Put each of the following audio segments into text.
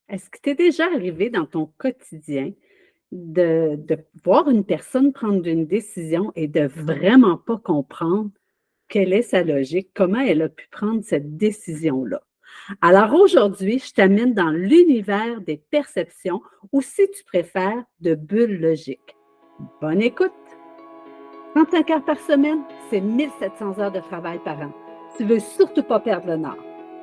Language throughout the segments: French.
Est-ce que t'es déjà arrivé dans ton quotidien de voir une personne prendre une décision et de vraiment pas comprendre quelle est sa logique, comment elle a pu prendre cette décision-là? Alors aujourd'hui, je t'amène dans l'univers des perceptions ou si tu préfères, de bulles logiques. Bonne écoute! 35 heures par semaine, c'est 1700 heures de travail par an. Tu veux surtout pas perdre le nord.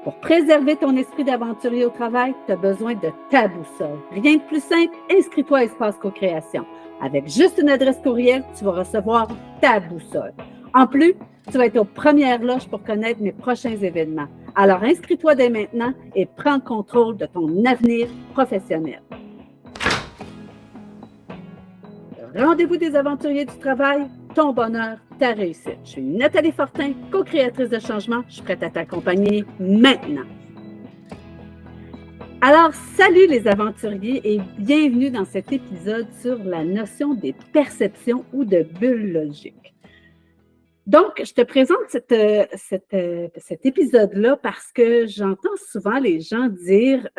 Pour préserver ton esprit d'aventurier au travail, tu as besoin de ta boussole. Rien de plus simple, inscris-toi à Espace Co-Création. Avec juste une adresse courriel, tu vas recevoir ta boussole. En plus, tu vas être aux premières loges pour connaître mes prochains événements. Alors inscris-toi dès maintenant et prends le contrôle de ton avenir professionnel. Rendez-vous des aventuriers du travail, ton bonheur, ta réussite. Je suis Nathalie Fortin, co-créatrice de changement. Je suis prête à t'accompagner maintenant. Alors, salut les aventuriers et bienvenue dans cet épisode sur la notion des perceptions ou de bulles logiques. Donc, je te présente cet épisode-là parce que j'entends souvent les gens dire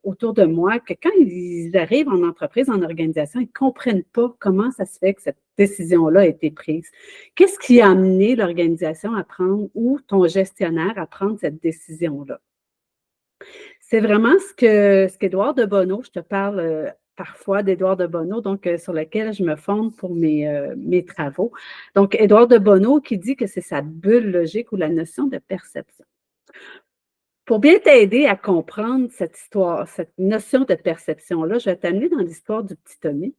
autour de moi que quand ils arrivent en entreprise, en organisation, ils ne comprennent pas comment ça se fait que cette décision-là a été prise. Qu'est-ce qui a amené l'organisation à prendre ou ton gestionnaire à prendre cette décision-là? C'est vraiment ce qu'Édouard de Bonneau, je te parle parfois d'Édouard de Bonneau, donc sur lequel je me fonde pour mes travaux. Donc, Édouard de Bonneau qui dit que c'est sa bulle logique ou la notion de perception. Pour bien t'aider à comprendre cette histoire, cette notion de perception-là, je vais t'amener dans l'histoire du petit Tommy.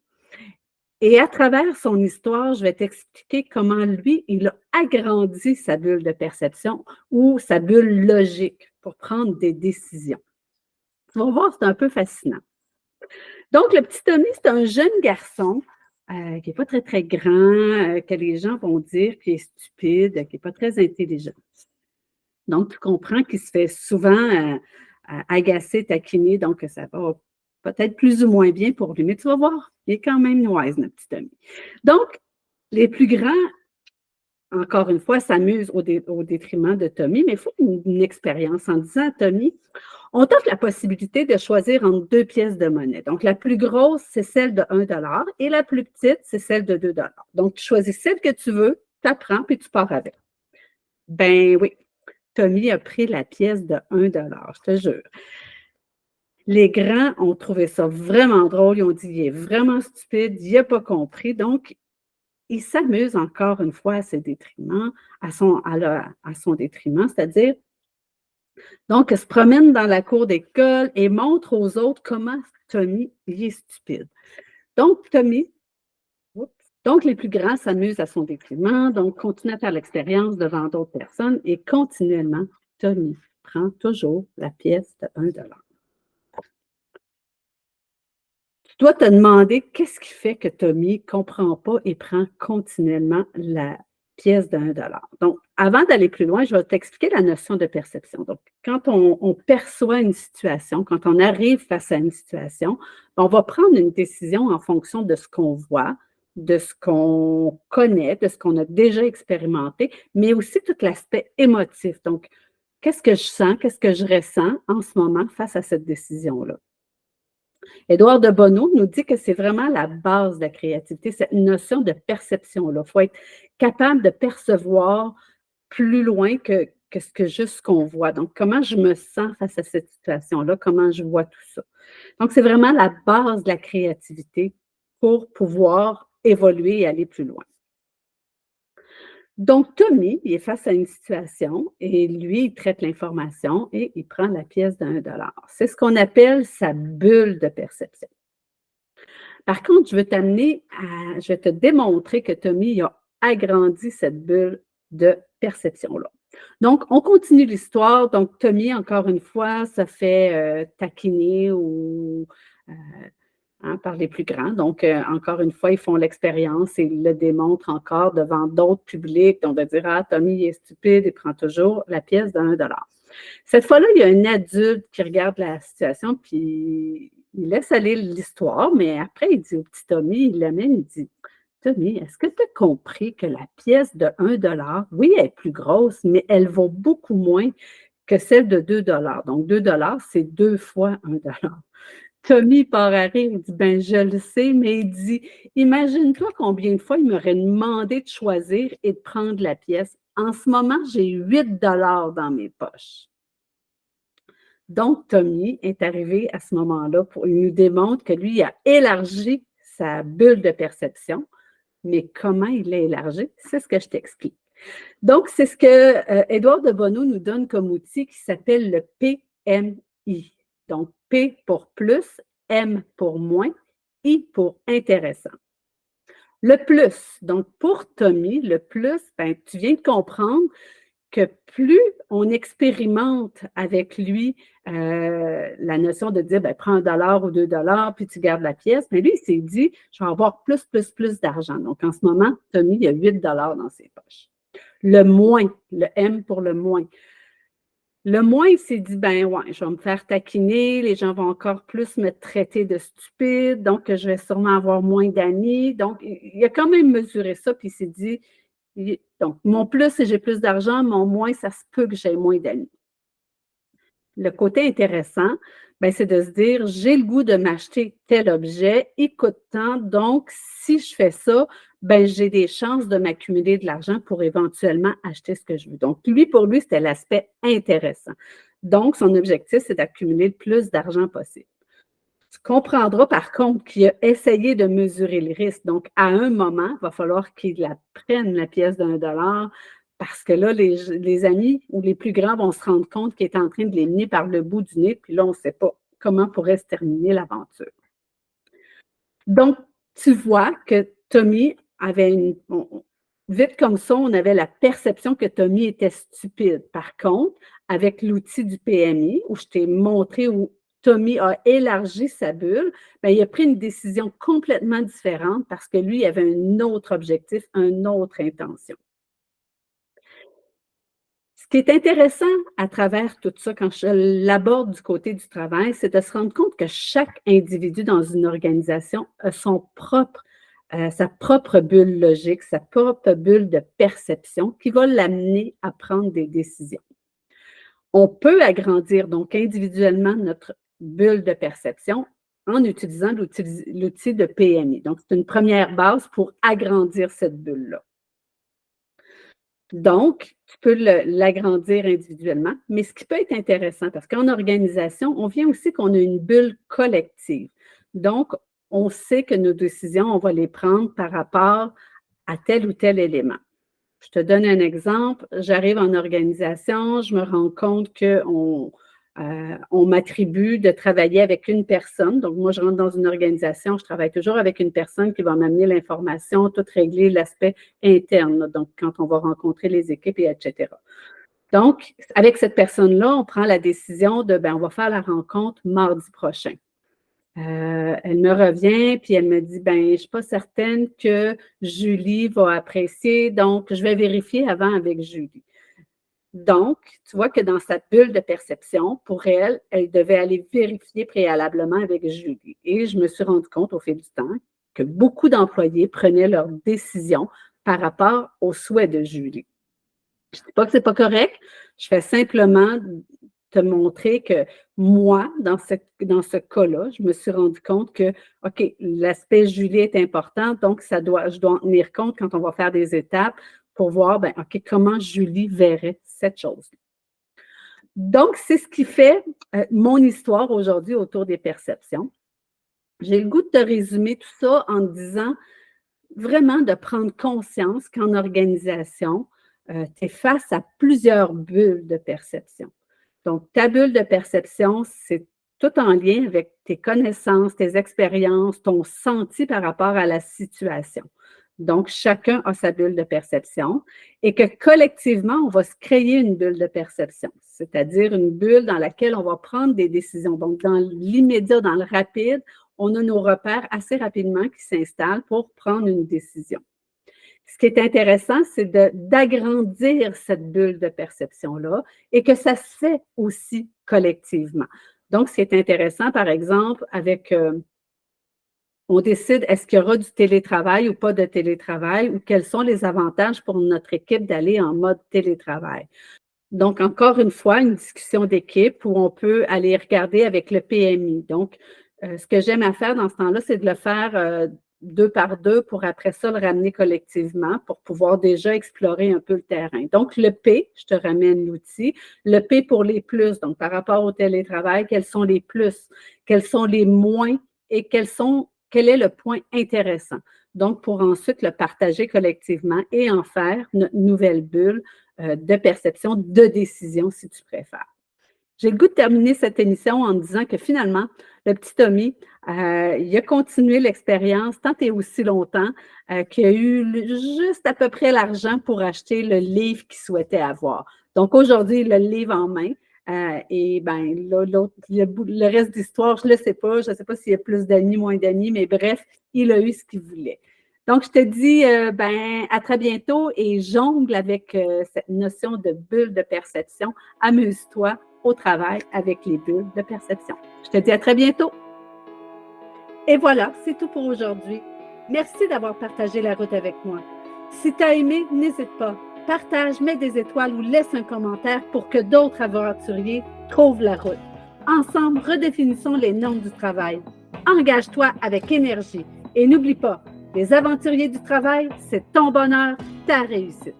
Et à travers son histoire, je vais t'expliquer comment lui, il a agrandi sa bulle de perception ou sa bulle logique pour prendre des décisions. Tu vas voir, c'est un peu fascinant. Donc, le petit Tommy, c'est un jeune garçon qui n'est pas très, très grand, que les gens vont dire qu'il est stupide, qui n'est pas très intelligent. Donc, tu comprends qu'il se fait souvent agacer, taquiner, donc ça va peut-être plus ou moins bien pour lui. Mais tu vas voir, il est quand même wise, notre petit Tommy. Donc, les plus grands, encore une fois, s'amusent au détriment de Tommy, mais il faut une expérience en disant à Tommy, on t'offre la possibilité de choisir entre deux pièces de monnaie. Donc, la plus grosse, c'est celle de 1 $ et la plus petite, c'est celle de 2 $. Donc, tu choisis celle que tu veux, tu apprends, puis tu pars avec. Ben oui, Tommy a pris la pièce de 1 $, je te jure. Les grands ont trouvé ça vraiment drôle. Ils ont dit, il est vraiment stupide, il n'a pas compris. Donc, il s'amuse encore une fois à ses détriments, à son détriment, c'est-à-dire donc, elle se promène dans la cour d'école et montre aux autres comment Tommy il est stupide. Donc, les plus grands s'amusent à son détriment, donc continue à faire l'expérience devant d'autres personnes et continuellement, Tommy prend toujours la pièce de 1 $. Tu dois te demander qu'est-ce qui fait que Tommy ne comprend pas et prend continuellement la pièce de 1 $. Donc, avant d'aller plus loin, je vais t'expliquer la notion de perception. Donc, quand on perçoit une situation, quand on arrive face à une situation, on va prendre une décision en fonction de ce qu'on voit, de ce qu'on connaît, de ce qu'on a déjà expérimenté, mais aussi tout l'aspect émotif. Donc, qu'est-ce que je sens, qu'est-ce que je ressens en ce moment face à cette décision-là? Édouard de Bonneau nous dit que c'est vraiment la base de la créativité, cette notion de perception-là. Il faut être capable de percevoir plus loin que juste ce qu'on voit. Donc, comment je me sens face à cette situation-là, comment je vois tout ça. Donc, c'est vraiment la base de la créativité pour pouvoir évoluer et aller plus loin. Donc, Tommy, il est face à une situation et lui, il traite l'information et il prend la pièce de 1 $. C'est ce qu'on appelle sa bulle de perception. Par contre, je vais te démontrer que Tommy a agrandi cette bulle de perception-là. Donc, on continue l'histoire. Donc, Tommy, encore une fois, se fait taquiner ou par les plus grands. Donc, encore une fois, ils font l'expérience et ils le démontrent encore devant d'autres publics. On va dire, ah, Tommy, il est stupide, il prend toujours la pièce de 1 $. Cette fois-là, il y a un adulte qui regarde la situation, puis il laisse aller l'histoire, mais après, il dit au petit Tommy, il l'amène, il dit, Tommy, est-ce que tu as compris que la pièce de 1 $, oui, elle est plus grosse, mais elle vaut beaucoup moins que celle de 2 $. Donc, 2 $, c'est 2 fois 1 $. Tommy part à rire, il dit: «Ben, je le sais», mais il dit: «Imagine-toi combien de fois il m'aurait demandé de choisir et de prendre la pièce. En ce moment, j'ai 8 $ dans mes poches». Donc, Tommy est arrivé à ce moment-là il nous démontre que lui, il a élargi sa bulle de perception, mais comment il l'a élargi? C'est ce que je t'explique. Donc, c'est ce que Édouard de Bonneau nous donne comme outil qui s'appelle le PMI. Donc, P pour plus, M pour moins, I pour intéressant. Le plus, donc pour Tommy, le plus, ben, tu viens de comprendre que plus on expérimente avec lui la notion de dire, ben, prends 1 $ ou 2 $ puis tu gardes la pièce, mais lui, il s'est dit, je vais avoir plus, plus, plus d'argent. Donc, en ce moment, Tommy, il a 8 $ dans ses poches. Le moins, le M pour le moins. Le moins, il s'est dit, ben ouais, je vais me faire taquiner, les gens vont encore plus me traiter de stupide, donc je vais sûrement avoir moins d'amis. Donc, il a quand même mesuré ça, puis il s'est dit, donc, mon plus, c'est j'ai plus d'argent, mon moins, ça se peut que j'ai moins d'amis. Le côté intéressant, ben, c'est de se dire, j'ai le goût de m'acheter tel objet, il coûte tant, donc si je fais ça, ben, j'ai des chances de m'accumuler de l'argent pour éventuellement acheter ce que je veux. Donc, lui, pour lui, c'était l'aspect intéressant. Donc, son objectif, c'est d'accumuler le plus d'argent possible. Tu comprendras par contre qu'il a essayé de mesurer le risque. Donc, à un moment, il va falloir qu'il la prenne, la pièce d'1 $ parce que là, les amis ou les plus grands vont se rendre compte qu'il est en train de les mener par le bout du nez, puis là, on ne sait pas comment pourrait se terminer l'aventure. Donc, tu vois que Tommy avait vite comme ça, on avait la perception que Tommy était stupide. Par contre, avec l'outil du PMI, où je t'ai montré où Tommy a élargi sa bulle, bien, il a pris une décision complètement différente parce que lui, il avait un autre objectif, une autre intention. Ce qui est intéressant à travers tout ça, quand je l'aborde du côté du travail, c'est de se rendre compte que chaque individu dans une organisation a sa propre bulle logique, sa propre bulle de perception qui va l'amener à prendre des décisions. On peut agrandir donc individuellement notre bulle de perception en utilisant l'outil de PMI. Donc, c'est une première base pour agrandir cette bulle-là. Donc, tu peux l'agrandir individuellement, mais ce qui peut être intéressant, parce qu'en organisation, on vient aussi qu'on a une bulle collective. Donc, on sait que nos décisions, on va les prendre par rapport à tel ou tel élément. Je te donne un exemple. J'arrive en organisation, je me rends compte qu'on m'attribue de travailler avec une personne. Donc, moi, je rentre dans une organisation, je travaille toujours avec une personne qui va m'amener l'information, tout régler l'aspect interne, donc quand on va rencontrer les équipes, et etc. Donc, avec cette personne-là, on prend la décision de, ben, on va faire la rencontre mardi prochain. Elle me revient, puis elle me dit, ben, je ne suis pas certaine que Julie va apprécier, donc je vais vérifier avant avec Julie. Donc, tu vois que dans sa bulle de perception, pour elle, elle devait aller vérifier préalablement avec Julie. Et je me suis rendu compte au fil du temps que beaucoup d'employés prenaient leurs décisions par rapport aux souhaits de Julie. Je ne dis pas que ce n'est pas correct, je fais simplement te montrer que moi, dans ce cas-là, je me suis rendu compte que, OK, l'aspect Julie est important, donc je dois en tenir compte quand on va faire des étapes pour voir, ben, OK, comment Julie verrait cette chose. Donc, c'est ce qui fait mon histoire aujourd'hui autour des perceptions. J'ai le goût de te résumer tout ça en te disant vraiment de prendre conscience qu'en organisation, tu es face à plusieurs bulles de perception. Donc, ta bulle de perception, c'est tout en lien avec tes connaissances, tes expériences, ton senti par rapport à la situation. Donc, chacun a sa bulle de perception et que collectivement, on va se créer une bulle de perception, c'est-à-dire une bulle dans laquelle on va prendre des décisions. Donc, dans l'immédiat, dans le rapide, on a nos repères assez rapidement qui s'installent pour prendre une décision. Ce qui est intéressant, c'est d'agrandir cette bulle de perception-là et que ça se fait aussi collectivement. Donc, ce qui est intéressant, par exemple, on décide est-ce qu'il y aura du télétravail ou pas de télétravail ou quels sont les avantages pour notre équipe d'aller en mode télétravail. Donc, encore une fois, une discussion d'équipe où on peut aller regarder avec le PMI. Donc, ce que j'aime à faire dans ce temps-là, c'est de le faire 2 par 2 pour après ça le ramener collectivement pour pouvoir déjà explorer un peu le terrain. Donc, le P, je te ramène l'outil. Le P pour les plus, donc par rapport au télétravail, quels sont les plus, quels sont les moins et quel est le point intéressant. Donc, pour ensuite le partager collectivement et en faire notre nouvelle bulle de perception, de décision, si tu préfères. J'ai le goût de terminer cette émission en disant que finalement, le petit Tommy, il a continué l'expérience tant et aussi longtemps qu'il a eu juste à peu près l'argent pour acheter le livre qu'il souhaitait avoir. Donc aujourd'hui, il a le livre en main. Et bien, le reste d'histoire, je ne le sais pas. Je ne sais pas s'il y a plus d'amis, moins d'amis, mais bref, il a eu ce qu'il voulait. Donc, je te dis à très bientôt et jongle avec cette notion de bulle de perception. Amuse-toi au travail avec les bulles de perception. Je te dis à très bientôt. Et voilà, c'est tout pour aujourd'hui. Merci d'avoir partagé la route avec moi. Si tu as aimé, n'hésite pas. Partage, mets des étoiles ou laisse un commentaire pour que d'autres aventuriers trouvent la route. Ensemble, redéfinissons les normes du travail. Engage-toi avec énergie et n'oublie pas, les aventuriers du travail, c'est ton bonheur, ta réussite.